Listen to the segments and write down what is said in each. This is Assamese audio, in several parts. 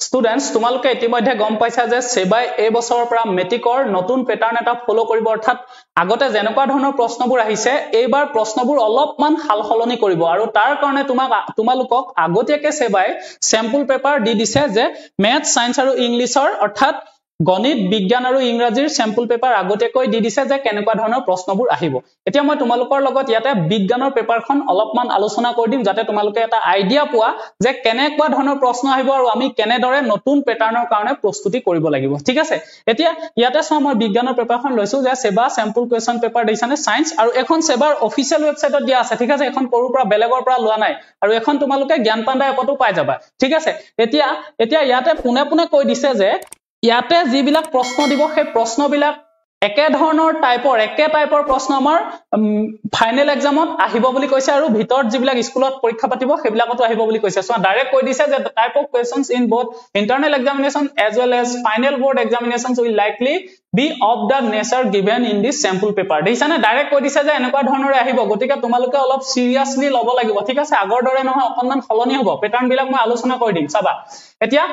Students, তোমালোকে ইতিমধ্যে গম পাইছা যে সেবাই এই বছৰৰ পৰা মেট্ৰিকৰ নতুন প্যাটাৰ্ন এটা ফলো কৰিব অৰ্থাৎ আগতে যেনেকুৱা ধৰণৰ প্ৰশ্নবোৰ আহিছে এইবাৰ প্ৰশ্নবোৰ অলপমান হালসলনি কৰিব আৰু তাৰ কাৰণে তোমালোকক আগতীয়াকৈ সেবাই স্যাম্পল পেপাৰ দি দিছে যে ম্যাথ সায়েন্স আৰু ইংলিছৰ অৰ্থাৎ গণিত বিজ্ঞান আৰু ইংৰাজীৰ স্যাম্পল পেপাৰ আগতীয়াকৈ দি দিছে যে কেনেকুৱা ধৰণৰ প্ৰশ্নবোৰ আহিব এতিয়া মই তোমালোকৰ লগত ইয়াতে বিজ্ঞানৰ পেপাৰখন অলপমান আলোচনা কৰি দিম যাতে তোমালোকে এটা আইডিয়া পোৱা যে কেনেকুৱা ধৰণৰ প্ৰশ্ন আহিব আৰু আমি কেনেদৰে নতুন প্যাটাৰ্নৰ কাৰণে প্ৰস্তুতি কৰিব লাগিব ঠিক আছে এতিয়া ইয়াতে চাও মই বিজ্ঞানৰ পেপাৰখন লৈছো যে সেবা স্যাম্পল কোৱেশ্চন পেপাৰ দিছানে সায়েন্স আৰু এখন সেবাৰ অফিচিয়েল ৱেবসাইটত দিয়া আছে ঠিক আছে এখন পৰুৰ পৰা বেলেগৰ পৰা লোৱা নাই আৰু এখন তোমালোকে জ্ঞান পাণ্ডা এপতো পাই যাবা ঠিক আছে এতিয়া ইয়াতে পুনে কৈ দিছে যে ইয়াতে যিবিলাক প্ৰশ্ন দিব সেই প্ৰশ্নবিলাক একে ধৰণৰ টাইপৰ প্ৰশ্ন আমাৰ ফাইনেল এক্সামত আহিব বুলি কৈছে আৰু ভিতৰত যিবিলাক স্কুলত পৰীক্ষা পাতিব সেইবিলাকতো আহিব বুলি কৈছে সো ডাইৰেক্ট কৈ দিছে যে the type of questions in both internal examination as well as final board examinations will likely be of the nature given in this sample paper দেইছানে ডাইৰেক্ট কৈ দিছে যে এনেকুৱা ধৰণৰে আহিব গতিকে তোমালোকে অলপ সিৰিয়াসলি ল'ব লাগিব ঠিক আছে আগৰ দৰে নহয় অকনমান সলনি হ'ব প্যাটাৰ্ন বিলাক মই আলোচনা কৰি দিম চাবা এতিয়া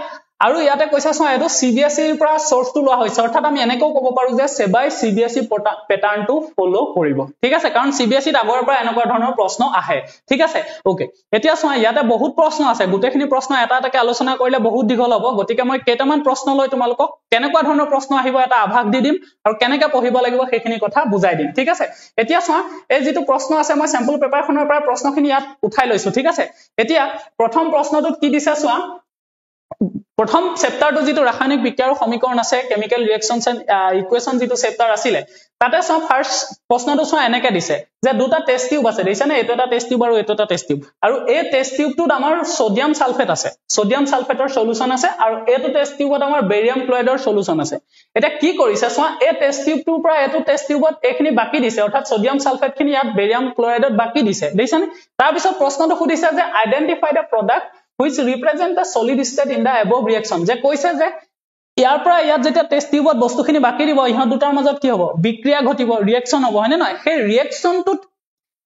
আৰু ইয়াতে কৈছা সো এটো CBSE ৰ পৰা সোৰ্স টু লোৱা হৈছে অৰ্থাৎ আমি এনেকৈ ক'ব পাৰো যে সেবাই CBSE প্যাটাৰ্নটো ফলো কৰিব ঠিক আছে কাৰণ CBSE ত আগৰ পৰা এনেকুৱা ধৰণৰ প্ৰশ্ন আহে ঠিক আছে ওকে এতিয়া সো ইয়াতে বহুত প্ৰশ্ন আছে গুটেখিনি প্ৰশ্ন এটা এটাকে আলোচনা কৰিলে বহুত দীঘল হ'ব গতিকে মই কেইটামান প্ৰশ্ন লৈ তোমালোকক কেনেকুৱা ধৰণৰ প্ৰশ্ন আহিব এটা আভাস দি দিম আৰু কেনেকৈ পঢ়িব লাগিব সেইখিনি কথা বুজাই দিম ঠিক আছে এতিয়া সো এই যেটো প্ৰশ্ন আছে মই স্যাম্পল পেপাৰখনৰ পৰা প্ৰশ্নখিনি ইয়াত উঠাই লৈছো ঠিক আছে এতিয়া প্ৰথম প্ৰশ্নটো কি দিছে সো প্ৰথম চেপ্টাৰটো যেটো ৰাসায়নিক বিক্ৰিয়া আৰু সমীকৰণ আছে কেমিক্যাল ৰিঅ্যাকশনস এন্ড ইকুয়েশন যেটো চেপ্টাৰ আছিল তাতে সব ফাৰ্স্ট প্ৰশ্নটো সো এনেকৈ দিছে যে দুটা টেস্ট টিউব আছে দেইছানে এটো এটা টেস্ট টিউব আৰু এটো এটা টেস্ট টিউব আৰু এই টেস্ট টিউবটোত আমাৰ সোডিয়াম সালফেট আছে সোডিয়াম সালফেটৰ সলিউশন আছে আৰু এটো টেস্ট টিউবত আমাৰ বেৰিয়াম ক্লোৰাইডৰ সলিউশন আছে এটা কি কৰিছে সো এই টেস্ট টিউবটোৰ পৰা এটো টেস্ট টিউবত এখিনি বাকি দিছে অৰ্থাৎ সোডিয়াম সালফেট খিনি ইয়াত বেৰিয়াম ক্লোৰাইডত বাকি দিছে দেইছানে তাৰ পিছত প্ৰশ্নটো সুধিছে যে identify the product which represent the solid state in the above reaction যে কৈছে যে ইয়াৰ পৰা ইয়াত যেতিয়া টেস্ট টিউবত বস্তুখিনি বাকি দিব ইহত দুটাৰ মাজত কি হ'ব বিক্ৰিয়া ঘটিব ৰিঅ্যাকশন হ'ব হয়নে নহয় সেই ৰিঅ্যাকশনটোত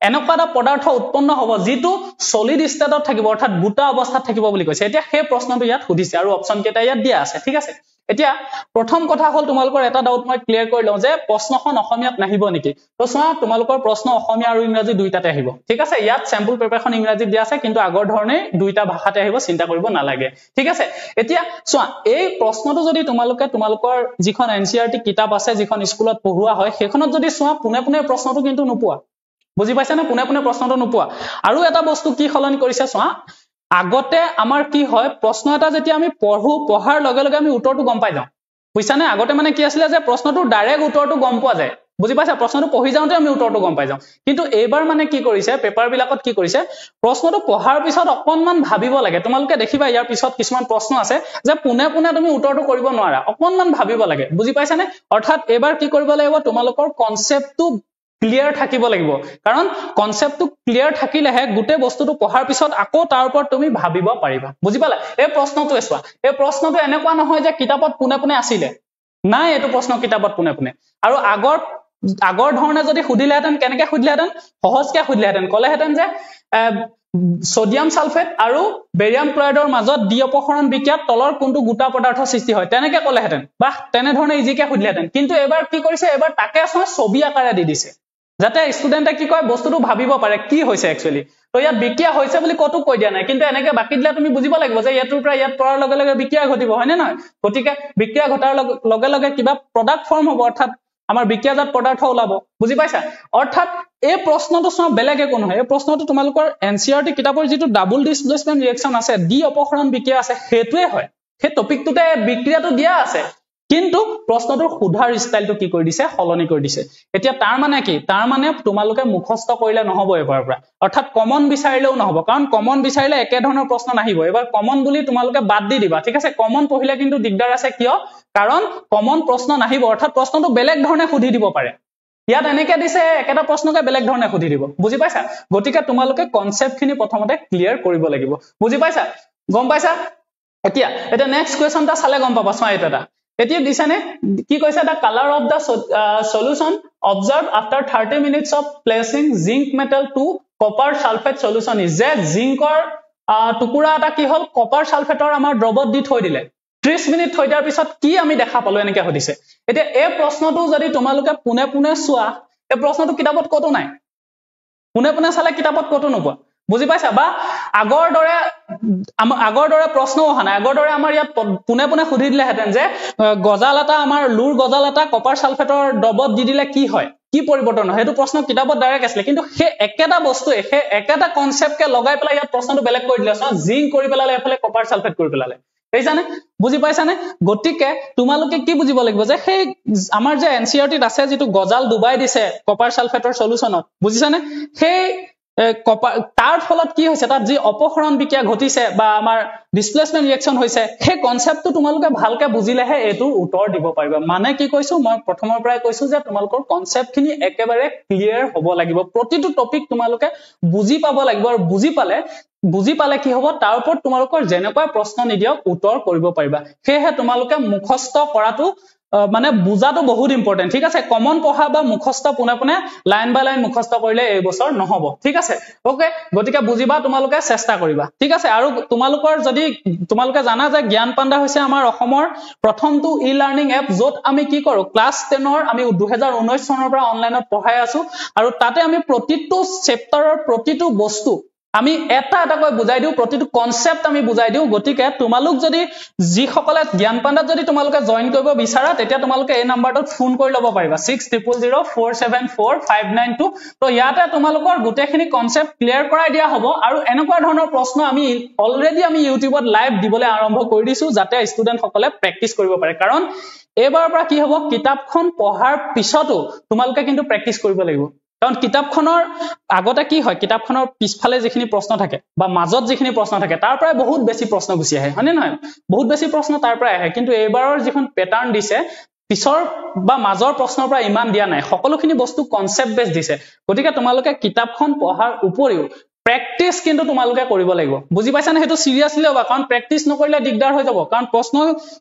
এনেকুৱা এটা পদাৰ্থ উৎপন্ন হ'ব যেটো সলিড ষ্টেটত থাকিব অৰ্থাৎ গোটা অৱস্থাত থাকিব বুলি কৈছে এতিয়া সেই প্ৰশ্নটো ইয়াত সুধিছে আৰু অপচন কেইটা ইয়াত দিয়া আছে ঠিক আছে এতিয়া প্ৰথম কথা হল তোমালোকৰ এটা ডাউট মই ক্লিয়াৰ কৰি লওঁ যে প্ৰশ্নখন অসমীয়াত নাহিব নেকি তো চোৱা তোমালোকৰ প্ৰশ্ন অসমীয়া আৰু ইংৰাজী দুইটাতে আহিব ঠিক আছে ইয়াত স্যাম্পল পেপাৰখন ইংৰাজীত দিয়া আছে কিন্তু আগৰ ধৰণে দুইটা ভাষাতে আহিব চিন্তা কৰিব নালাগে ঠিক আছে এতিয়া চোৱা এই প্ৰশ্নটো যদি তোমালোকৰ যিখন NCERT কিতাপ আছে যিখন স্কুলত পঢ়ুৱা হয় সেইখনত যদি চোৱা পুনে প্ৰশ্নটো কিন্তু নোপোৱা বুজি পাইছা না পুনে প্ৰশ্নটো নোপোৱা আৰু এটা বস্তু কি খলনি কৰিছে চোৱা আগতে আমাৰ কি হয় প্ৰশ্ন এটা যেতিয়া আমি পঢ়াৰ লগে লগে আমি উত্তৰটো গম পাই যাওঁ বুজিছানে আগতে মানে কি আছিল যে প্ৰশ্নটো ডাইৰেক্ট উত্তৰটো গম পোৱা যায় বুজি পাইছা প্ৰশ্নটো পঢ়ি যাওঁতে আমি উত্তৰটো গম পাই যাওঁ কিন্তু এইবাৰ মানে কি কৰিছে পেপাৰ বিলাকত কি কৰিছে প্ৰশ্নটো পঢ়াৰ পিছত অকনমান ভাবিব লাগে তোমালোকে দেখিবা ইয়াৰ পিছত কিছুমান প্ৰশ্ন আছে যে পুনে তুমি উত্তৰটো কৰিব নোৱাৰা অকনমান ভাবিব লাগে বুজি পাইছানে অৰ্থাৎ এবাৰ কি কৰিব লাগিব তোমালোকৰ কনসেপ্টটো ক্লিয়াৰ থাকিব লাগিব কাৰণ কনসেপ্টটো ক্লিয়াৰ থাকিলেহে গুটে বস্তুটো পঢ়াৰ পিছত আকৌ তাৰ ওপৰত তুমি ভাবিব পাৰিবা বুজি পালা এই প্ৰশ্নটো এছোৱা এই প্ৰশ্নটো এনেকুৱা নহয় যে কিতাপত পুনে আছিল নাই এটো প্ৰশ্ন কিতাপত পুনে আৰু আগৰ ধৰণে যদি খুদিলেহেতেন কেনেকৈ খুদিলেহেতেন সহজকৈ খুদিলেহেতেন কলেহেতেন যে সোডিয়াম সালফেট আৰু বেৰিয়াম ক্লোৰাইডৰ মাজত ডি অপসৰণ বিক্ৰিয়াত তলৰ কোনটো গোটা পদাৰ্থ সৃষ্টি হয় তেনেকৈ কলেহেতেন বা তেনে ধৰণে ইজিকৈ খুদিলেহেতেন কিন্তু এবাৰ কি কৰিছে এবাৰ তাকে ছবি আকাৰে দি দিছে যাতে ষ্টুডেন্টে কি কয় বস্তুটো ভাবিব পাৰে কি হৈছে একচুয়ালি তো ইয়াত বিক্ৰিয়া হৈছে বুলি কতো কৈ দিয়া নাই কিন্তু এনেকৈ বাকি দিলে তুমি বুজিব লাগিব যে ইয়াৰ পৰা ইয়াত পৰাৰ লগে লগে বিক্ৰিয়া ঘটিব হয় নে নহয় গতিকে বিক্ৰিয়া ঘটাৰ লগে লগে কিবা প্ৰডাক্ট ফৰ্ম হ'ব অৰ্থাৎ আমাৰ বিক্ৰিয়াজাত পদাৰ্থ ওলাব বুজি পাইছা অৰ্থাৎ এই প্ৰশ্নটো সব বেলেগ একো নহয় এই প্ৰশ্নটো তোমালোকৰ NCERT কিতাপৰ যেটো ডাবল ডিসপ্লেসমেন্ট ৰিঅ্যাকশন আছে ডি অপসৰণ বিক্ৰিয়া আছে হেতুৱে হয় সেই টপিকটোতে বিক্ৰিয়াটো দিয়া আছে কিন্তু প্ৰশ্নটোৰ সুধাৰ ষ্টাইলটো কি কৰি দিছে হলনি কৰি দিছে এতিয়া তাৰ মানে কি তাৰ মানে তোমালোকে মুখস্থ কৰিলে নহব এবাৰৰ পৰা অৰ্থাৎ কমন বিচাৰিলেও নহব কাৰণ কমন বিচাৰিলে একে ধৰণৰ প্ৰশ্ন নাহিব এবাৰ কমন বুলি তোমালোকে বাদ দি দিবা ঠিক আছে কমন পঢ়িলে কিন্তু দিগদাৰ আছে কিয় কাৰণ কমন প্ৰশ্ন নাহিব অৰ্থাৎ প্ৰশ্নটো বেলেগ ধৰণে সুধি দিব পাৰে ইয়াত এনেকৈ দিছে একেটা প্ৰশ্নকে বেলেগ ধৰণে সুধি দিব বুজি পাইছা গতিকে তোমালোকে কনসেপ্টখিনি প্ৰথমতে ক্লিয়াৰ কৰিব লাগিব বুজি পাইছা গম পাইছা এতিয়া নেক্সট কোৱেশ্চনটা চালে গম পাবা চোৱা এটা এতিয়া দিছানে কি কৈছে the colour of the solution observe after 30 minutes of placing zinc metal to copper sulphate solution is যে জিংকৰ টুকুৰা এটা কি হল কপাৰ সালফেটৰ আমাৰ দ্ৰৱত দি থৈ দিলে 30 মিনিট থৈ দিয়াৰ পিছত কি আমি দেখা পালো এনেকে হদিছে এতিয়া এই প্ৰশ্নটো যদি তোমালোকে পুনে পুনে চোৱা এই প্ৰশ্নটো কিতাপত কতো নাই পুনে পুনে চালে কিতাপত কতো নোপোৱা বুজি পাইছা বা আগৰ দৰে প্ৰশ্ন অহা নাই আগৰ দৰে আমাৰ ইয়াত পুনে পুনে খুধি দিলে হেতেন যে গজাল এটা আমাৰ লুৰ গজাল এটা কপাৰ সালফেটৰ দ্ৰৱত দি দিলে কি হয় কি পৰিৱৰ্তন হয় হেতু প্ৰশ্ন কিতাপত ডাইৰেক্ট আছিল কিন্তু হে একেটা বস্তু একেটা কনসেপ্ট কে লগাই পেলাই ইয়াত প্ৰশ্নটো বেলেগ কৰি দিলে জিংক কৰি পেলালে এফালে কপাৰ সালফেট কৰি পেলালে এইজানে বুজি পাইছানে গটিকে তোমালোকে কি বুজিব লাগিব যে সেই আমাৰ যে এনসিআৰটিত আছে যেটো গজাল ডুবাই দিছে কপাৰ সালফেটৰ সলিউশনত বুজিছানে সেই তাৰ ফলত কি হৈছে তাত যি অপহৰণ বিক্ৰিয়া ঘটিছে বা আমাৰ ডিসপ্লেসমেন্ট ৰিঅ্যাকশন হৈছে সেই কনসেপ্টটো তোমালোকে ভালকে বুজিলেহে এটো উত্তৰ দিব পাৰিবা মানে কি কৈছো মই প্ৰথমৰ পৰাই কৈছো যে তোমালোকৰ কনসেপ্টখিনি একেবাৰে ক্লিয়াৰ হ'ব লাগিব প্ৰতিটো টপিক তোমালোকে বুজি পাব লাগিব আৰু বুজি পালে কি হ'ব তাৰ ওপৰত তোমালোকৰ যেনেকৈ প্ৰশ্ন নিদিয়ক উত্তৰ কৰিব পাৰিবা সেহে তোমালোকে মুখস্থ কৰাটো মানে বুজাটো বহুত ইম্পৰ্টেন্ট ঠিক আছে কমন পঢ়া বা মুখস্থ পুনে পুনে লাইন বাই লাইন মুখস্থ কৰিলে এই বছৰ নহব ঠিক আছে ওকে গটিকে বুজিবা তোমালোকে চেষ্টা কৰিবা ঠিক আছে আৰু তোমালোকৰ যদি তোমালোকে জানা যে জ্ঞান পাণ্ডা হৈছে আমাৰ অসমৰ প্ৰথমটো ই লাৰ্নিং এপ যত আমি কি কৰো ক্লাছ 10 ৰ আমি 2019 চনৰ পৰা অনলাইনত পঢ়াই আছো আৰু তাতে আমি প্ৰতিটো চেপ্টাৰৰ প্ৰতিটো বস্তু আমি এটা কৈ বুজাই দিও প্ৰতিটো কনসেপ্ট আমি বুজাই দিও গটিকে তোমালোক যদি জি সকলে জ্ঞান পাণ্ডাত যদি তোমালোকে জয়েন কৰিব বিচাৰা তেতিয়া তোমালোকে এই নাম্বাৰটোত ফোন কৰি লব পাৰিবা 6004745992 তো ইয়াতে তোমালোকৰ গুটেখিনি কনসেপ্ট ক্লিয়াৰ কৰাই দিয়া হ'ব আৰু এনেকুৱা ধৰণৰ প্ৰশ্ন আমি অলৰেডি আমি ইউটিউবত লাইভ দিবলৈ আৰম্ভ কৰি দিছো যাতে ষ্টুডেন্ট সকলে প্ৰেক্টিস কৰিব পাৰে কাৰণ এবাৰৰ পৰা কি হ'ব কিতাপখন পঢ়াৰ পিছতো তোমালোকে কিন্তু প্ৰেক্টিস কৰিব লাগিব কাৰণ কিতাপখনৰ আগতে কি হয় কিতাপখনৰ পিছফালে যিখিনি প্ৰশ্ন থাকে বা মাজত যিখিনি প্ৰশ্ন থাকে তাৰ পৰাই বহুত বেছি প্ৰশ্ন গুছি আহে হয়নে নহয় বহুত বেছি প্ৰশ্ন তাৰ পৰাই আহে কিন্তু এবাৰৰ যিখন প্যাটাৰ্ন দিছে পিছৰ বা মাজৰ প্ৰশ্নৰ পৰা ইমান দিয়া নাই সকলোখিনি বস্তু কনসেপ্ট বেস দিছে গতিকে তোমালোকে কিতাপখন পঢ়াৰ উপৰিও প্ৰেক্টিস কিন্তু তোমালোকে কৰিব লাগিব বুজি পাইছানে হেতু সিৰিয়াসলি হ'ব কাৰণ প্ৰেক্টিস নকৰিলে দিগদাৰ হৈ যাব কাৰণ প্ৰশ্ন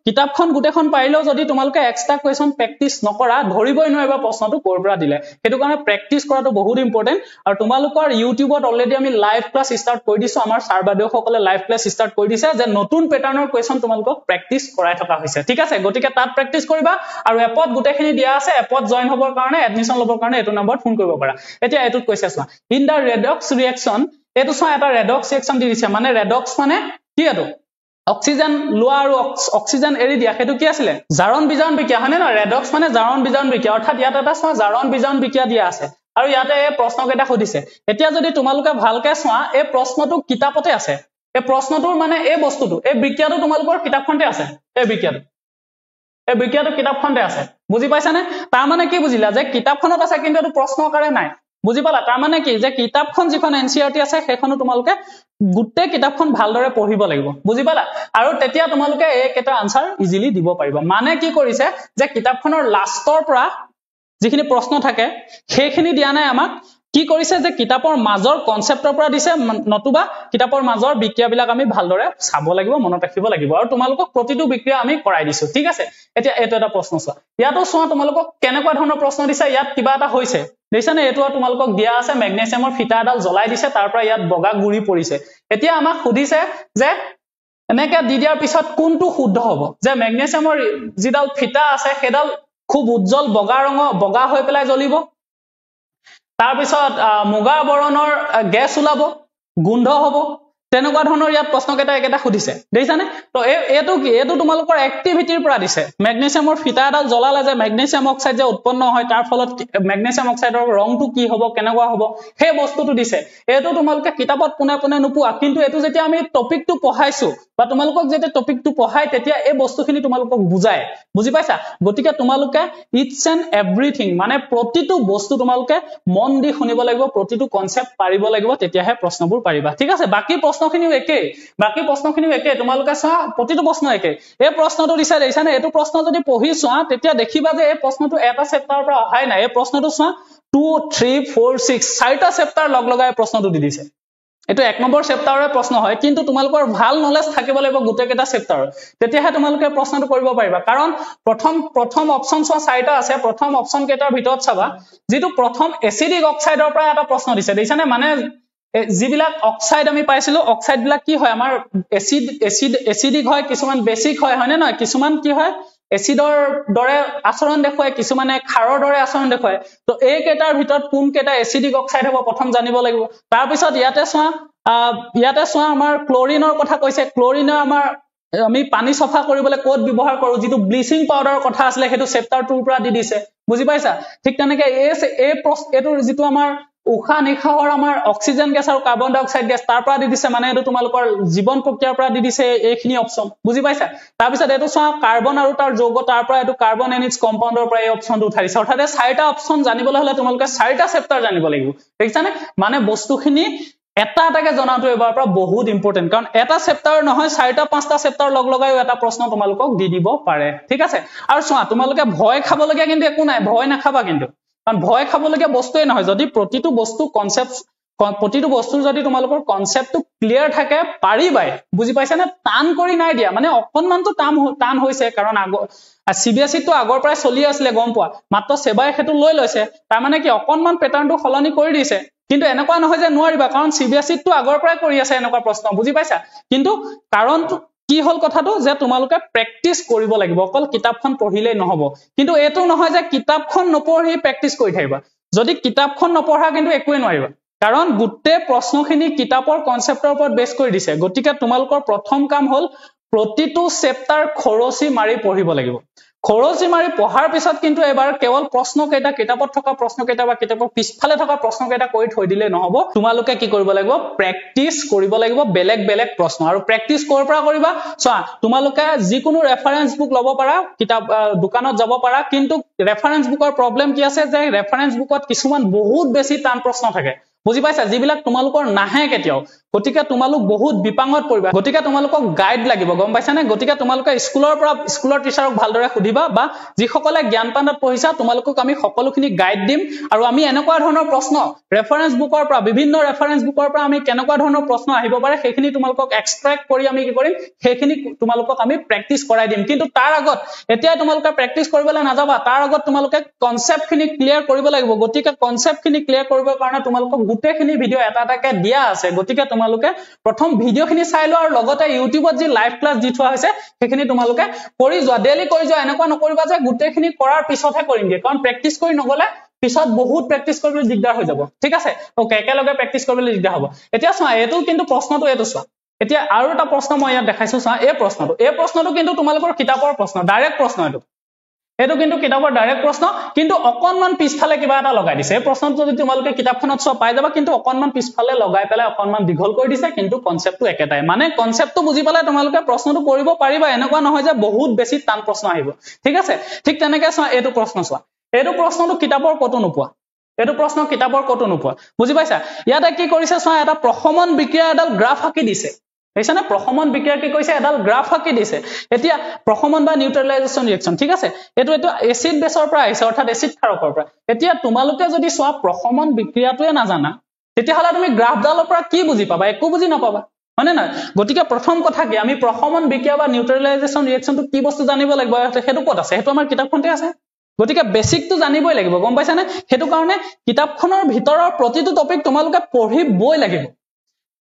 কিতাপখন গুটেখন পাৰিলেও যদি তোমালোকে এক্সট্ৰা কোৱেশ্চন প্ৰেক্টিস নকৰা ধৰিবই নোৱাৰিবা প্ৰশ্নটো কৰ পৰা দিলে হেতু কাৰণে প্ৰেক্টিস কৰাটো বহুত ইম্পৰ্টেন্ট আৰু তোমালোকৰ ইউটিউবত অলৰেডি আমি লাইভ ক্লাস ষ্টাৰ্ট কৰি দিছো আমাৰ ছাৰ বাইদেউ সকলে লাইভ ক্লাস ষ্টাৰ্ট কৰি দিছে যে নতুন প্যাটাৰ্নৰ কোৱেশ্চন তোমালোকক প্ৰেক্টিস কৰাই থকা হৈছে ঠিক আছে গটিকে তাত প্ৰেক্টিস কৰিবা আৰু এপত গুটেখিনি দিয়া আছে এপত জয়েন হ'বৰ কাৰণে এডমিশন ল'বৰ কাৰণে এটো নম্বৰত ফোন কৰিব পাৰা এতিয়া এটোত কৈছে চোৱা ইন দা ৰেডক্স ৰিঅ্যাকশন এটো চোৱা এটা ৰেডক্স ৰিঅ্যাকশন দি দিছে মানে ৰেডক্স মানে কি এটো অক্সিজেন লোৱা আৰু অক্সিজেন এৰি দিয়া হেতু কি আছিল জাৰণ বিজাৰণ বিক্ৰিয়া হয়নে না ৰেডক্স মানে জাৰণ বিজাৰণ বিক্ৰিয়া অৰ্থাৎ ইয়াত এটা চোৱা জাৰণ বিজাৰণ বিক্ৰিয়া দিয়া আছে আৰু ইয়াতে এই প্ৰশ্নকেইটা খুদিছে এতিয়া যদি তোমালোকে ভালকে চোৱা এই প্ৰশ্নটো কিতাপতে আছে এই প্ৰশ্নটোৰ মানে এই বস্তুটো এই বিক্ৰিয়াটো তোমালোকৰ কিতাপখনতে আছে এই বিক্ৰিয়াটো কিতাপখনতে আছে বুজি পাইছানে তাৰ মানে কি বুজিলা যে কিতাপখনত আছে কিন্তু এটো প্ৰশ্ন আকাৰে নাই বুজি পালা তাৰ মানে কি যে কিতাপখন যিখন এনসিআৰটি আছে সেইখনো তোমালোকে গুটে কিতাপখন ভালদৰে পঢ়িব লাগিব বুজি পালা আৰু তেতিয়া তোমালোকে এটা আনসাৰ ইজিলি দিব পাৰিবা মানে কি কৰিছে যে কিতাপখনৰ লাষ্টৰ পৰা যিখিনি প্ৰশ্ন থাকে সেইখিনি দিয়া নাই আমাক কি কৰিছে যে কিতাপৰ মাজৰ কনসেপ্টৰ পৰা দিছে নতুবা কিতাপৰ মাজৰ বিক্ৰিয়াবিলাক আমি ভালদৰে চাব লাগিব মনত ৰাখিব লাগিব আৰু তোমালোকক প্ৰতিটো বিক্ৰিয়া আমি কৰাই দিছো ঠিক আছে এতিয়া এটো এটা প্ৰশ্ন চোৱা ইয়াতো চোৱা তোমালোকক কেনেকুৱা ধৰণৰ প্ৰশ্ন দিছে ইয়াত কিবা এটা হৈছে দেখানে এটো তোমালোকক দিয়া আছে ম্যাগনেসিয়ামৰ ফিটা এডাল জ্বলাই দিছে তাৰ পৰা ইয়াত বগা গুৰি পৰিছে এতিয়া আমাক খুদিছে যে এনেকে দি দিয়াৰ পিছত কোনটো শুদ্ধ হ'ব যে ম্যাগনেসিয়ামৰ যিডাল ফিটা আছে সেডাল খুব উজ্জ্বল বগা হৈ পেলাই জ্বলিব তাৰ পিছত মুগা বৰণৰ গ্যাস ওলাব গোন্ধ হ'ব তেনেকুৱা ধৰণৰ ইয়াত প্ৰশ্নকেইটা একেটা খুদিছে দেখানে তো এটো কি এটো তোমালোকৰ এক্টিভিটিৰ পৰা দিছে ম্যাগনেসিয়ামৰ ফিটা এডাল জ্বলালে যে ম্যাগনেসিয়াম অক্সাইড যে উৎপন্ন হয় তাৰ ফলত ম্যাগনেসিয়াম অক্সাইডৰ ৰংটো কি হ'ব কেনেকুৱা হ'ব সেই বস্তুটো দিছে এটো তোমালোকে কিতাপত পুনে পুনে নোপোৱা কিন্তু এটো যেতিয়া আমি টপিকটো পঢ়াইছো বা তোমালোকক যেতিয়া টপিকটো পঢ়াই তেতিয়া এই বস্তুখিনি তোমালোকক বুজায় বুজি পাইছা গটিকে তোমালোকে ইটস এন্ড এভৰিথিং মানে প্ৰতিটো বস্তু তোমালোকে মন দি শুনিব লাগিব প্ৰতিটো কনসেপ্ট পাৰিব লাগিব তেতিয়াহে প্ৰশ্নবোৰ পাৰিবা ঠিক আছে বাকি প্ৰশ্নখিনিও একে তোমালোকে চোৱা প্ৰতিটো প্ৰশ্ন একে এই প্ৰশ্নটো দিছে দেখানে এটো প্ৰশ্ন যদি পঢ়ি চোৱা তেতিয়া দেখিবা যে এই প্ৰশ্নটো এটা চেপ্টাৰৰ পৰা অহাই নাই এই প্ৰশ্নটো চোৱা 2 3 4 6 চাৰিটা চেপ্টাৰ লগ লগাই প্ৰশ্নটো দি দিছে এটো এক নম্বৰ চেপ্টাৰৰ প্ৰশ্ন হয় কিন্তু তোমালোকৰ ভাল নলেজ থাকিব লাগিব গুটেকেটা চেপ্টাৰ তেতিয়াহে তোমালোকে প্ৰশ্নটো কৰিব পাৰিবা কাৰণ প্ৰথম অপচন চোৱা চাৰিটা আছে প্ৰথম অপচন কেইটাৰ ভিতৰত চাবা যেটো প্ৰথম এসিডিক অক্সাইডৰ পৰা এটা প্ৰশ্ন দিছে দেখানে মানে যিবিলাক অক্সাইড আমি পাইছিলো অক্সাইড বিলাক কি হয় আমাৰ এসিডিক হয় কিছুমান বেসিক হয় হয়নে নহয় কিছুমান কি হয় এসিডৰ দৰে আচৰণ দেখুৱায় কিছুমানে ক্ষাৰৰ দৰে আচৰণ দেখুৱায় তো এই কেইটাৰ ভিতৰত কোন কেইটা এসিডিক অক্সাইড হ'ব প্ৰথম জানিব লাগিব তাৰ পিছত ইয়াতে চোৱা আমাৰ ক্লোৰিনৰ কথা কৈছে ক্লোৰিনৰ আমাৰ আমি পানী সফা কৰিবলৈ কোড ব্যৱহাৰ কৰো যেটো ব্লিচিং পাউডাৰৰ কথা আছিল হেতু চেপ্টাৰ 2 পৰা দি দিছে বুজি পাইছা ঠিক তেনেকে এটো যেটো আমাৰ উখা নিখাহৰ আমাৰ অক্সিজেন গ্যাস আৰু কাৰ্বন ডাই অক্সাইড গ্যাস তাৰ পৰা দি দিছে মানে এটো তোমালোকৰ জীৱন প্ৰক্ৰিয়াৰ পৰা দি দিছে এইখিনি অপচন বুজি পাইছা তাৰ পিছত এটো চোৱা কাৰ্বন আৰু তাৰ যৌগ তাৰ পৰা এটো কাৰ্বন এন্ড ইটস কম্পাউণ্ডৰ পৰা এই অপচনটো উঠাই দিছে অৰ্থাৎ চাৰিটা অপচন জানিবলৈ হলে তোমালোকে চাৰিটা চেপ্টাৰ জানিব লাগিব দেখিছানে মানে বস্তুখিনি এটা এটাকে জনাটো এবাৰ পৰা বহুত ইম্পৰ্টেন্ট কাৰণ এটা চেপ্টাৰ নহয় চাৰিটা পাঁচটা চেপ্টাৰ লগ লগাইও এটা প্ৰশ্ন তোমালোকক দি দিব পাৰে ঠিক আছে আৰু চোৱা তোমালোকে ভয় খাবলগীয়া কিন্তু একো নাই ভয় নাখাবা কিন্তু কাৰণ ভয় খাবলগীয়া বস্তুই নহয় যদি প্ৰতিটো বস্তুৰ যদি তোমালোকৰ কনসেপ্টটো ক্লিয়াৰ থাকে পাৰিবাই বুজি পাইছা না টান কৰি নাই দিয়া মানে অকনমানটো টান হৈছে কাৰণ সিবিএসই তো আগৰ পৰাই চলি আছিল গম পোৱা মাত্ৰ সেবাই হেতু লৈ লৈছে তাৰ মানে কি অকনমান প্যাটাৰ্নটো খলনি কৰি দিছে কিন্তু এনেকুৱা নহয় যে নোৱাৰিবা কাৰণ সিবিএসই তো আগৰ পৰাই কৰি আছে এনেকুৱা প্ৰশ্ন বুজি পাইছা কিন্তু কাৰণটো কি হল কথাটো যে তোমালোকে প্ৰেক্টিস কৰিব লাগিব অকল কিতাপখন পঢ়িলেই নহব কিন্তু এটো নহয় যে কিতাপখন নপঢ়ি প্ৰেক্টিস কৰি থাকিবা যদি কিতাপখন নপঢ়া কিন্তু একোৱে নোৱাৰিবা কাৰণ গুটে প্ৰশ্নখিনি কিতাপৰ কনসেপ্টৰ ওপৰত বেস কৰি দিছে গতিকে তোমালোকৰ প্ৰথম কাম হল প্ৰতিটো চেপ্টাৰ খৰচি মাৰি পঢ়িব লাগিব খৰচি মাৰি পঢ়াৰ পিছত কিন্তু এবাৰ কেৱল প্ৰশ্ন কেইটা কিতাপত থকা প্ৰশ্ন কেইটা বা কিতাপৰ পিছফালে থকা প্ৰশ্ন কেইটা কৰি থৈ দিলে নহব তোমালোকে কি কৰিব লাগিব প্ৰেক্টিস কৰিব লাগিব বেলেগ বেলেগ প্ৰশ্ন আৰু প্ৰেক্টিস কৰ পৰা কৰিবা চোৱা তোমালোকে যিকোনো ৰেফাৰেন্স বুক লব পাৰা কিতাপ দোকানত যাব পাৰা কিন্তু ৰেফাৰেন্স বুকৰ প্ৰবলেম কি আছে যে ৰেফাৰেন্স বুকত কিছুমান বহুত বেছি টান প্ৰশ্ন থাকে বুজি পাইছা যিবিলাক তোমালোকৰ নাহে কেতিয়াও গতিকে তোমালোক বহুত বিপাঙত পৰিবা গতিকে তোমালোকক গাইড লাগিব গম পাইছা নে গতিকে তোমালোকে স্কুলৰ টিচাৰক ভালদৰে সুধিবা বা যিসকলে জ্ঞান পাণ্ডত পঢ়িছা তোমালোকক আমি সকলোখিনি গাইড দিম আৰু আমি এনেকুৱা ধৰণৰ প্ৰশ্ন ৰেফাৰেন্স বুকৰ পৰা বিভিন্ন ৰেফাৰেন্স বুকৰ পৰা আমি কেনেকুৱা ধৰণৰ প্ৰশ্ন আহিব পাৰে সেইখিনি তোমালোকক এক্সট্ৰাক্ট কৰি আমি কি কৰিম সেইখিনি তোমালোকক আমি প্ৰেক্টিস কৰাই দিম কিন্তু তাৰ আগত এতিয়া তোমালোকে প্ৰেক্টিস কৰিবলৈ নাযাবা তাৰ আগত তোমালোকে কনসেপ্টখিনি ক্লিয়াৰ কৰিব লাগিব গতিকে কনসেপ্টখিনি ক্লিয়াৰ কৰিবৰ কাৰণে তোমালোকক গুটেখিনি ভিডিও এটা এটাকে দিয়া আছে গতিকে তোমালোকে প্ৰথম ভিডিওখিনি চাই লোৱা আৰু লগতে ইউটিউবত যি লাইভ ক্লাস দি থোৱা হৈছে সেইখিনি তোমালোকে কৰি যোৱা ডেইলি কৰি যোৱা এনেকুৱা নকৰিবা যে গুটেখিনি কৰাৰ পিছতহে কৰিম দিয়ে কাৰণ প্ৰেক্টিস কৰি নগলে পিছত বহুত প্ৰেক্টিস কৰিবলৈ দিগদাৰ হৈ যাব ঠিক আছে ওকে একেলগে প্ৰেক্টিস কৰিবলৈ দিগদাৰ হ'ব এতিয়া চোৱা এটো কিন্তু প্ৰশ্নটো এটো চোৱা এতিয়া আৰু এটা প্ৰশ্ন মই ইয়াত দেখাইছো চোৱা এই প্ৰশ্নটো কিন্তু তোমালোকৰ কিতাপৰ প্ৰশ্ন ডাইৰেক্ট প্ৰশ্ন এটো কিন্তু কিতাপৰ ডাইৰেক্ট প্ৰশ্ন কিন্তু অকনমান পিছফালে কিবা এটা লগাই দিছে এই প্ৰশ্নটো যদি তোমালোকে কিতাপখনত চোৱা পাই যাবা কিন্তু অকনমান পিছফালে লগাই পেলাই অকনমান দীঘল কৰি দিছে কিন্তু কনসেপ্টটো একেটাই মানে কনসেপ্টটো বুজি পালে তোমালোকে প্ৰশ্নটো কৰিব পাৰিবা এনেকুৱা নহয় যে বহুত বেছি টান প্ৰশ্ন আহিব ঠিক আছে ঠিক তেনেকে চোৱা এইটো প্ৰশ্ন চোৱা এইটো প্ৰশ্নটো কিতাপৰ কতো নোপোৱা এইটো প্ৰশ্ন কিতাপৰ কতো নোপোৱা বুজি পাইছা ইয়াতে কি কৰিছে চোৱা এটা প্ৰশমন বিক্ৰিয়া এডাল গ্ৰাফ আঁকি দিছে এইছানে প্ৰশমন বিক্ৰিয়া কি কৈছে এডাল গ্ৰাফ আঁকি দিছে এতিয়া প্ৰশমন বা নিউট্ৰেলাইজেশন ৰিঅ্যাকশন ঠিক আছে এটো এসিড বেছৰ পৰা আহিছে অৰ্থাৎ এসিড ক্ষাৰকৰ পৰা এতিয়া তোমালোকে যদি চোৱা প্ৰশমন বিক্ৰিয়াটোৱে নাজানা তেতিয়া হলে তুমি গ্ৰাফডালৰ পৰা কি বুজি পাবা একো বুজি নাপাবা মানে না গতিকে প্ৰথম কথা কি আমি প্ৰশমন বিক্ৰিয়া বা নিউট্ৰেলাইজেশন ৰিঅ্যাকশনটো কি বস্তু জানিব লাগিব হেতু ক'ত আছে হেতু আমাৰ কিতাপখনতে আছে গতিকে বেসিকটো জানিবই লাগিব গম পাইছা নে হেতু কাৰণে কিতাপখনৰ ভিতৰৰ প্ৰতিটো টপিক তোমালোকে পঢ়িবই লাগিব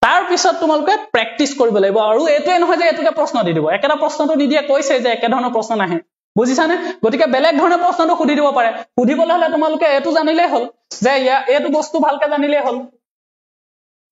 তাৰ পিছত তোমালোকে প্ৰেক্টিস কৰিব লাগিব আৰু এটোই নহয় যে এটোকে প্ৰশ্ন দি দিব একেটা প্ৰশ্নটো নিদিয়ে কৈছে যে একে ধৰণৰ প্ৰশ্ন নাহে বুজিছানে গতিকে বেলেগ ধৰণৰ প্ৰশ্নটো সুধি দিব পাৰে সুধিবলৈ হলে তোমালোকে এটো জানিলে হল যে এটো বস্তু ভালকে জানিলে হল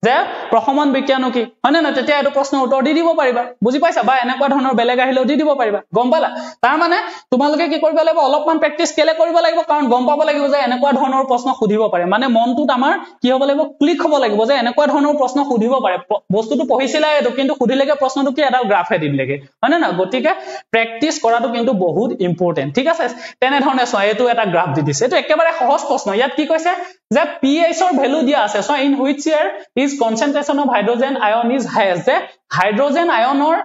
যে প্ৰশমন বিজ্ঞানো কি হয়নে না তেতিয়া এটো প্ৰশ্নৰ উত্তৰ দি দিব পাৰিবা বুজি পাইছা বা এনেকুৱা ধৰণৰ বেলেগ আহিলেও দি দিব পাৰিবা গম পালা তাৰ মানে তোমালোকে কি কৰিব লাগিব অলপমান প্ৰেক্টিস কেলে কৰিব লাগিব কাৰণ গম পাব লাগিব যে এনেকুৱা ধৰণৰ প্ৰশ্ন সুধিব পাৰে মানে মনটোত আমাৰ কি হ'ব লাগিব ক্লিক হ'ব লাগিব যে এনেকুৱা ধৰণৰ প্ৰশ্ন সুধিব পাৰে বস্তুটো পঢ়িছিলা এটো কিন্তু সুধিলেকে প্ৰশ্নটো কি এডাল গ্ৰাফে দিলেকে হয়নে না গতিকে প্ৰেক্টিস কৰাটো কিন্তু বহুত ইম্পৰ্টেন্ট ঠিক আছে তেনে ধৰণে চোৱা এটো এটা গ্ৰাফ দি দিছে এটো একেবাৰে সহজ প্ৰশ্ন ইয়াত কি কৈছে যে pH ৰ ভ্যালু দিয়া আছে সো ইন হুইচ ইয়াৰ is concentration of hydrogen ion is highest যে হাইড্ৰোজেন আয়নৰ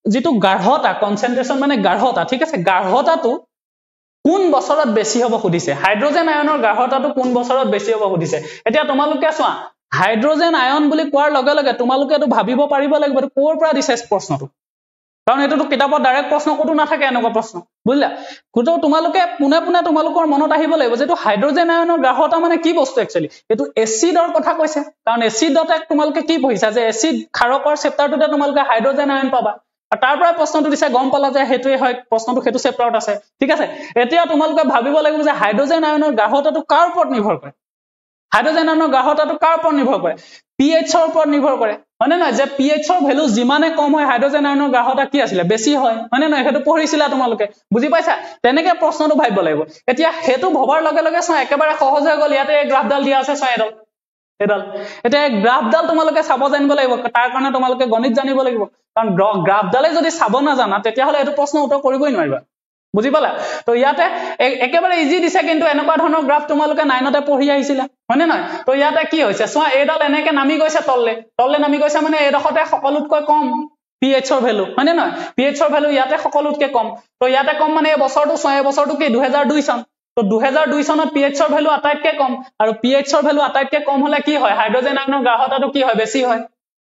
যেটো গাঢ়তা কনসেন্ট্ৰেচন মানে গাঢ়তা ঠিক আছে গাঢ়তাটো কোন বছৰত বেছি হ'ব খুদিছে হাইড্ৰোজেন আয়নৰ গাঢ়তাটো কোন বছৰত বেছি হ'ব খুদিছে এতিয়া তোমালোকে চোৱা হাইড্ৰোজেন আয়ন বুলি কোৱাৰ লগে লগে তোমালোকে এটো ভাবিব পাৰিব লাগিব এটো কোৰ পৰা দিছে প্ৰশ্নটো কাৰণ এটোটো কিতাপত ডাইৰেক্ট প্ৰশ্ন কতো নাথাকে এনেকুৱা প্ৰশ্ন বুজিলা কুটো তোমালোকে পুনে পুনে তোমালোকৰ মনত আহিব লাগিব যেটো হাইড্ৰোজেন আয়নৰ গ্ৰাহকতা মানে কি বস্তু একচুয়ালি এটো এসিডৰ কথা কৈছে কাৰণ এসিডতে তোমালোকে কি পঢ়িছা যে এসিড ক্ষাৰকৰ চেপ্টাৰটোতে তোমালোকে হাইড্ৰোজেন আয়ন পাবা আৰু তাৰ পৰা প্ৰশ্নটো দিছে গম পালা যে হেতুৱে হয় প্ৰশ্নটো হেতু চেপ্টাৰত আছে ঠিক আছে এতিয়া তোমালোকে ভাবিব লাগিব যে হাইড্ৰোজেন আয়নৰ গ্ৰাহকতাটো কাৰ ওপৰত নিৰ্ভৰ কৰে হাইড্ৰোজেন আয়নৰ গ্ৰাহকতাটো কাৰ ওপৰত নিৰ্ভৰ কৰে pH ৰ ওপৰত নিৰ্ভৰ কৰে হয়নে নহয় যে pH ৰ ভ্যালু যিমানে কম হয় হাইড্ৰোজেন আয়নৰ গ্ৰাহকতা কি আছিল বেছি হয় হয়নে নহয় হেতু পঢ়িছিলা তোমালোকে বুজি পাইছা তেনেকে প্ৰশ্নটো ভাবিব লাগিব এতিয়া হেতু ভবাৰ লগে লগে চাও একেবাৰে সহজ হৈ গল ইয়াতে গ্ৰাফডাল দিয়া আছে চাও এডাল এতিয়া গ্ৰাফডাল তোমালোকে চাব জানিব লাগিব তাৰ কাৰণে তোমালোকে গণিত জানিব লাগিব কাৰণ গ্ৰাফডালে যদি চাব না জানা তেতিয়া হলে এটো প্ৰশ্ন উত্তৰ কৰিবই নোৱাৰিবা বুজি পালা তো ইয়াতে একেবাৰে ইজি দিছে কিন্তু এনেকুৱা ধৰণৰ গ্ৰাফ তোমালোকে 9তে পঢ়ি আহিছিলা হয়নে নহয় তো ইয়াতে কি হৈছে সোৱা এডাল এনেকে নামি গৈছে তললে নামি গৈছে মানে এডখতে সকলোতকৈ কম pH ৰ ভ্যালু হয়নে নহয় pH ৰ ভ্যালু ইয়াতে সকলোতকৈ কম তো ইয়াতে কম মানে এই বছৰটো সোৱা এই বছৰটো কি 2002 চন তো 2002 চনত pH ৰ ভ্যালু আটাইতকৈ কম আৰু pH ৰ ভ্যালু আটাইতকৈ কম হলে কি হয় হাইড্ৰোজেন আয়নৰ গ্ৰাহকতাটো কি হয় বেছি হয়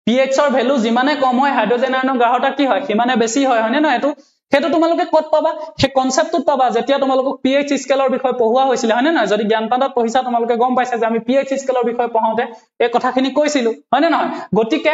pH ৰ ভ্যালু যিমানে কম হয় হাইড্ৰোজেন আয়নৰ গ্ৰাহকতা কি হয় সিমানে বেছি হয় হয়নে নহয় এটো হেতু তোমালোকে কত পাবা হে কনসেপ্টত পাবা যেতিয়া তোমালোকক pH স্কেলৰ বিষয় পঢ়ুৱা হৈছিল হয়নে নহয় যদি জ্ঞানপাণ্ডত পঢ়িছা তোমালোকে গম পাইছা যে আমি pH স্কেলৰ বিষয় পঢ়াওতে এই কথাখিনি কৈছিলো হয়নে নহয় গতিকে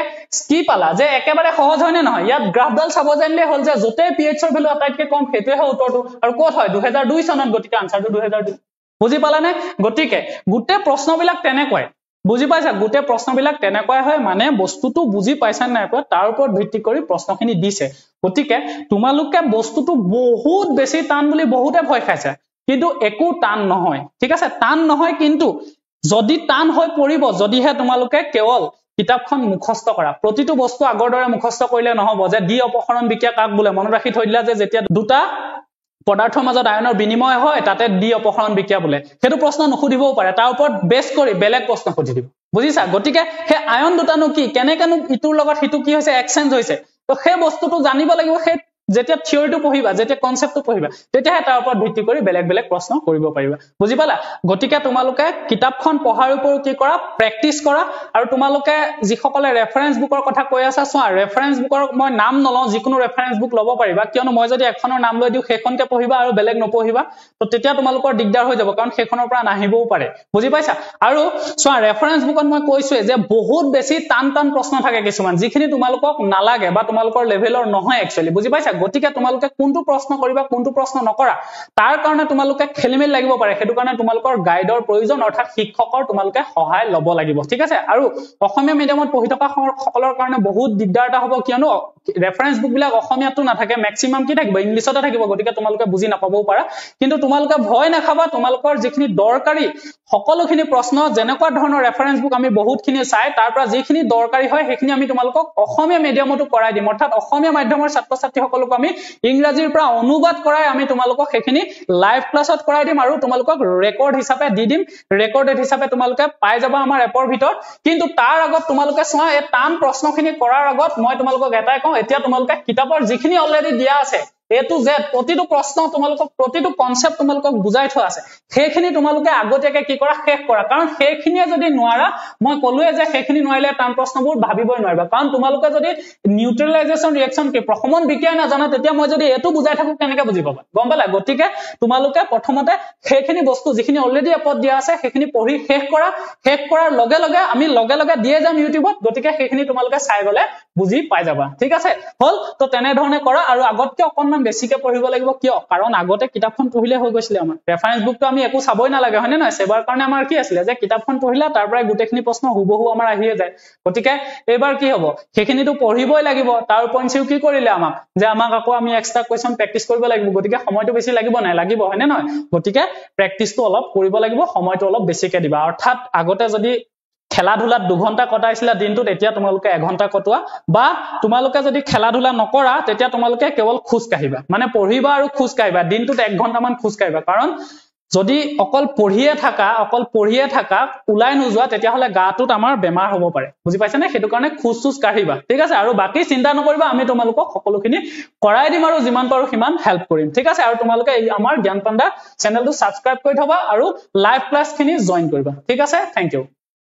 কি পালা যে একেবাৰে সহজ হয়নে নহয় ইয়াত গ্ৰাফডাল চাব জানিলে হল যে যতে pH ৰ ভ্যালু আটাইতকৈ কম হেতুৱে হয় উত্তৰটো আৰু কত হয় 2002 চনত গতিকে আনসাৰটো 2002 বুজি পালানে গতিকে গুটে প্ৰশ্নবিলাক তেনেকৈ বুজি পাইছা গুটে প্ৰশ্নবিলাক তেনেকৈ হয় মানে বস্তুটো বুজি পাইছা নাই পা তাৰ ওপৰত ভিত্তি কৰি প্ৰশ্নখিনি দিছে গতিকে তোমালোকে বস্তুটো বহুত বেছি টান বুলি বহুতে ভয় খাইছে কিন্তু একো টান নহয় ঠিক আছে টান নহয় কিন্তু যদি টান হৈ পৰিব যদিহে তোমালোকে কেৱল কিতাপখন মুখস্থ কৰা প্ৰতিটো বস্তু আগৰ দৰে মুখস্থ কৰিলে নহব যে ডি অপসৰণ বিক্ৰিয়া কাক বোলে মনত ৰাখি থৈ দিলা যে যেতিয়া দুটা পদাৰ্থৰ মাজত আয়নৰ বিনিময় হয় তাতে ডি অপসৰণ বিক্ৰিয়া বোলে হেতু প্ৰশ্ন নুখুদিবও পাৰে তাৰ ওপৰত বেছ কৰি বেলেগ প্ৰশ্ন খুজি দিব বুজিছা গতিকে হে আয়ন দুটানো কি কেনেকেনো ইটোৰ লগত হিটো কি হৈছে এক্সচেঞ্জ হৈছে তো হে বস্তুটো জানিব লাগিব হে যেতিয়া থিওৰিটো পঢ়িবা যেতিয়া কনসেপ্টটো পঢ়িবা তেতিয়া তাৰ ওপৰত ভিত্তি কৰি বেলেগ বেলেগ প্ৰশ্ন কৰিব পাৰিবা বুজি পালা গতিকে তোমালোকে কিতাপখন পঢ়াৰ ওপৰত কি কৰা প্ৰেক্টিস কৰা আৰু তোমালোকে যিসকলে ৰেফাৰেন্স বুকৰ কথা কৈ আছা সোৱা ৰেফাৰেন্স বুকৰ মই নাম নলও যিকোনো ৰেফাৰেন্স বুক ল'ব পাৰিবা কিয়নো মই যদি এখনৰ নাম লৈ দিও সেইখনকে পঢ়িবা আৰু বেলেগ নপঢ়িবা তো তেতিয়া তোমালোকৰ দিগদাৰ হৈ যাব কাৰণ সেইখনৰ পৰা নাহিবও পাৰে বুজি পাইছা আৰু সোৱা ৰেফাৰেন্স বুকত মই কৈছোৱে যে বহুত বেছি টান প্ৰশ্ন থাকে কিছুমান যিখিনি তোমালোকক নালাগে বা তোমালোকৰ লেভেলৰ নহয় একচুয়ালি বুজি পাইছা গতিকে তোমালোকে কোনটো প্ৰশ্ন কৰিবা কোনটো প্ৰশ্ন নকৰা তাৰ কাৰণে তোমালোকে খেলিমেল লাগিব পাৰে হেতু কাৰণে তোমালোকৰ গাইডৰ প্ৰয়োজন অৰ্থাৎ শিক্ষকৰ তোমালোকে সহায় লব লাগিব ঠিক আছে আৰু অসমীয়া মিডিয়ামত পঢ়ি থকা সকলৰ কাৰণে বহুত দিগদাৰটা হ'ব কিয়নো ৰেফাৰেন্স বুক বিলাক অসমীয়াটো নাথাকে ম্যাক্সিমাম কি থাকিব ইংলিছতে থাকিব গতিকে তোমালোকে বুজি নাপাবও পাৰা কিন্তু তোমালোকে ভয় নাখাবা তোমালোকৰ যিখিনি দৰকাৰী সকলোখিনি প্ৰশ্ন যেনেকুৱা ধৰণৰ ৰেফাৰেন্স বুক আমি বহুতখিনি চাই তাৰ পৰা যিখিনি দৰকাৰী হয় সেইখিনি আমি তোমালোকক অসমীয়া মিডিয়ামতো কৰাই দিম অৰ্থাৎ অসমীয়া মাধ্যমৰ ছাত্ৰ-ছাত্ৰী সকলক আমি ইংৰাজীৰ পৰা অনুবাদ কৰাই আমি তোমালোকক সেইখিনি লাইভ ক্লাছত কৰাই দিম আৰু তোমালোকক ৰেকৰ্ড হিচাপে দি দিম ৰেকৰ্ডেড হিচাপে তোমালোকে পাই যাবা আমাৰ এপৰ ভিতৰত কিন্তু তাৰ আগত তোমালোকে সোৱা এই টান প্ৰশ্নখিনি কৰাৰ আগত মই তোমালোকক এটাই কওঁ এতিয়া তোমালোকে কিতাপৰ যিখিনি অলৰেডি দিয়া আছে A to Z প্ৰতিটো প্ৰশ্ন তোমালোকক প্ৰতিটো কনসেপ্ট তোমালোকক বুজাই থোৱা আছে সেইখিনি তোমালোকে আগতীয়াকে কি কৰা শেষ কৰা কাৰণ সেইখিনিয়ে যদি নোৱাৰা মই কলোৱে যে সেইখিনি নোৱাৰিলে টান প্ৰশ্নবোৰ ভাবিবই নোৱাৰিবা কাৰণ তোমালোকে যদি নিউট্ৰেলাইজেচন ৰিঅ্যাকচন কি প্ৰথমন বিক্ৰিয়া না জানা তেতিয়া মই যদি এটো বুজাই থাকো কেনেকৈ বুজি পাবা গম পালা গতিকে তোমালোকে প্ৰথমতে সেইখিনি বস্তু যিখিনি অলৰেডি এপত দিয়া আছে সেইখিনি পঢ়ি শেষ কৰাৰ লগে লগে আমি লগে লগে দিয়ে যাম ইউটিউবত গতিকে সেইখিনি তোমালোকে চাই গলে বুজি পাই যাবা ঠিক আছে হল তো তেনে ধৰণে কৰা আৰু আগতকে অকনমান বেছিকে পঢ়িব লাগিব কিয় কাৰণ আগতে কিতাপখন পঢ়িলে হৈ গৈছিল আমাৰ ৰেফাৰেন্স বুকটো আমি একো চাবই নালাগে হয়নে নহয় সেবাৰ কাৰণে আমাৰ কি আছিল যে কিতাপখন পঢ়িলা তাৰ পৰা গুটেখিনি প্ৰশ্ন হুবহু আমাৰ আহিয়ে যায় গতিকে এবাৰ কি হ'ব সেইখিনিটো পঢ়িবই লাগিব তাৰ উপৰিও কি কৰিলে আমাক আকৌ আমি এক্সট্ৰা কোৱেশ্চন প্ৰেক্টিস কৰিব লাগিব গতিকে সময়টো বেছি লাগিব নাই লাগিব হয়নে নহয় গতিকে প্ৰেক্টিসটো অলপ কৰিব লাগিব সময়টো অলপ বেছিকে দিবা অৰ্থাৎ আগতে যদি খেলা ধুলাত 2 ঘন্টা কটাইছিলা দিনটোত এতিয়া তোমালোকে 1 ঘন্টা কটোৱা বা তোমালোকে যদি খেলা ধুলা নকৰা তেতিয়া তোমালোকে কেৱল খুজ কাঢ়িবা মানে পঢ়িবা আৰু খুজ কাঢ়িবা দিনটোত 1 ঘন্টা মান খুজ কাঢ়িবা কাৰণ যদি অকল পঢ়িয়ে থাকা উলাই নোযোৱা তেতিয়া হলে গাটোত আমাৰ বেমাৰ হ'ব পাৰে বুজি পাইছা নে হেতু কাৰণে খুজ কাঢ়িবা ঠিক আছে আৰু বাকি চিন্তা নকৰিবা আমি তোমালোকক সকলোখিনি কৰাই দিম আৰু যিমান পাৰো সিমান হেল্প কৰিম ঠিক আছে আৰু তোমালোকে আমাৰ জ্ঞান পাণ্ডা চেনেলটো সাবস্ক্ৰাইব কৰি থবা আৰু লাইভ ক্লাছখিনি জয়েন কৰিবা ঠিক আছে থ্যাংক ইউ